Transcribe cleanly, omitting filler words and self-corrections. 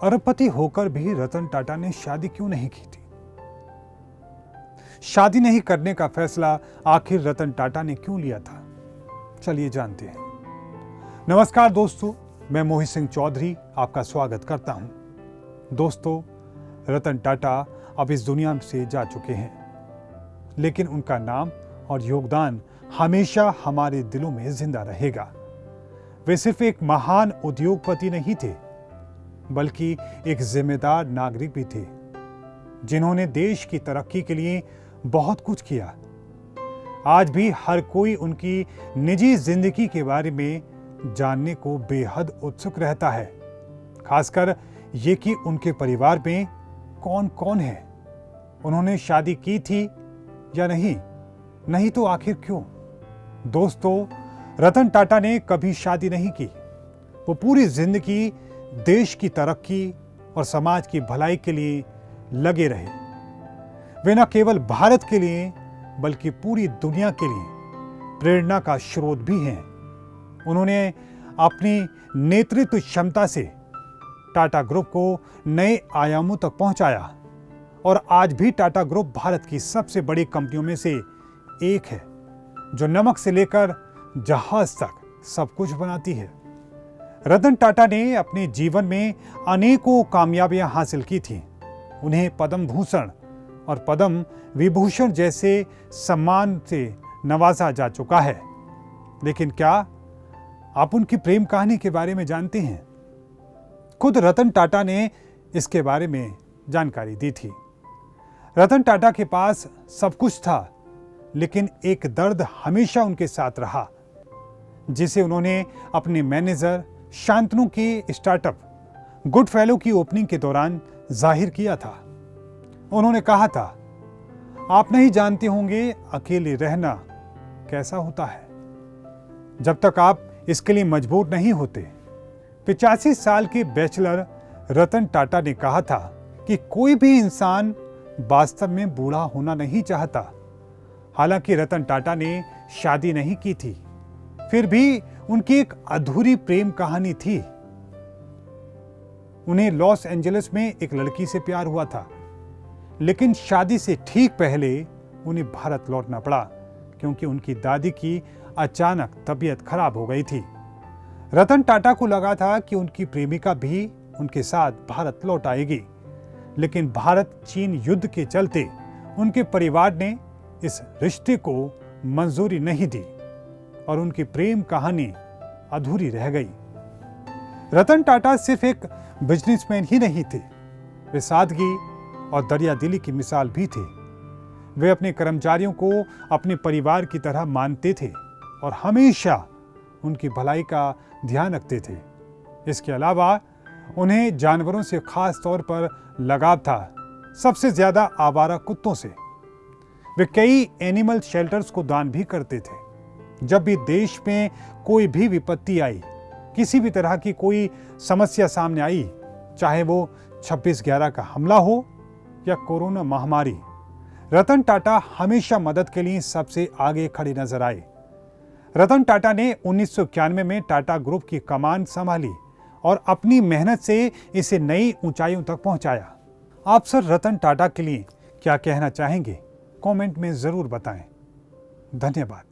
अरबपति होकर भी रतन टाटा ने शादी क्यों नहीं की थी? शादी नहीं करने का फैसला आखिर रतन टाटा ने क्यों लिया था? चलिए जानते हैं। नमस्कार दोस्तों, मैं मोहित सिंह चौधरी आपका स्वागत करता हूं। दोस्तों, रतन टाटा अब इस दुनिया से जा चुके हैं, लेकिन उनका नाम और योगदान हमेशा हमारे दिलों में जिंदा रहेगा। वे सिर्फ एक महान उद्योगपति नहीं थे, बल्कि एक जिम्मेदार नागरिक भी थे, जिन्होंने देश की तरक्की के लिए बहुत कुछ किया। आज भी हर कोई उनकी निजी जिंदगी के बारे में जानने को बेहद उत्सुक रहता है, खासकर ये कि उनके परिवार में कौन कौन है, उन्होंने शादी की थी या नहीं तो आखिर क्यों? दोस्तों, रतन टाटा ने कभी शादी नहीं की। वो पूरी जिंदगी देश की तरक्की और समाज की भलाई के लिए लगे रहे। वे न केवल भारत के लिए बल्कि पूरी दुनिया के लिए प्रेरणा का स्रोत भी हैं। उन्होंने अपनी नेतृत्व क्षमता से टाटा ग्रुप को नए आयामों तक पहुंचाया और आज भी टाटा ग्रुप भारत की सबसे बड़ी कंपनियों में से एक है, जो नमक से लेकर जहाज तक सब कुछ बनाती है। रतन टाटा ने अपने जीवन में अनेकों कामयाबियां हासिल की थीं। उन्हें पद्म भूषण और पद्म विभूषण जैसे सम्मान से नवाजा जा चुका है। लेकिन क्या आप उनकी प्रेम कहानी के बारे में जानते हैं? खुद रतन टाटा ने इसके बारे में जानकारी दी थी। रतन टाटा के पास सब कुछ था, लेकिन एक दर्द हमेशा उनके साथ रहा, जिसे उन्होंने अपने मैनेजर शांतनु के स्टार्टअप गुड फेलो की ओपनिंग के दौरान जाहिर किया था। उन्होंने कहा था, आप नहीं जानते होंगे अकेले रहना कैसा होता है, जब तक आप इसके लिए मजबूर नहीं होते। 85 साल के बैचलर रतन टाटा ने कहा था कि कोई भी इंसान वास्तव में बूढ़ा होना नहीं चाहता। हालांकि रतन टाटा ने शादी नहीं की थी, फिर भी उनकी एक अधूरी प्रेम कहानी थी। उन्हें लॉस एंजलिस में एक लड़की से प्यार हुआ था, लेकिन शादी से ठीक पहले उन्हें भारत लौटना पड़ा, क्योंकि उनकी दादी की अचानक तबीयत खराब हो गई थी। रतन टाटा को लगा था कि उनकी प्रेमिका भी उनके साथ भारत लौट आएगी, लेकिन भारत चीन युद्ध के चलते उनके परिवार ने इस रिश्ते को मंजूरी नहीं दी और उनकी प्रेम कहानी अधूरी रह गई। रतन टाटा सिर्फ एक बिजनेसमैन ही नहीं थे, वे सादगी और दरियादिली की मिसाल भी थे। वे अपने कर्मचारियों को अपने परिवार की तरह मानते थे और हमेशा उनकी भलाई का ध्यान रखते थे। इसके अलावा उन्हें जानवरों से खास तौर पर लगाव था, सबसे ज्यादा आवारा कुत्तों से। वे कई एनिमल शेल्टर्स को दान भी करते थे। जब भी देश में कोई भी विपत्ति आई, किसी भी तरह की कोई समस्या सामने आई, चाहे वो 26/11 का हमला हो या कोरोना महामारी, रतन टाटा हमेशा मदद के लिए सबसे आगे खड़े नजर आए। रतन टाटा ने 1991 में टाटा ग्रुप की कमान संभाली और अपनी मेहनत से इसे नई ऊंचाइयों तक पहुंचाया। आप सर रतन टाटा के लिए क्या कहना चाहेंगे? कमेंट में जरूर बताएं। धन्यवाद।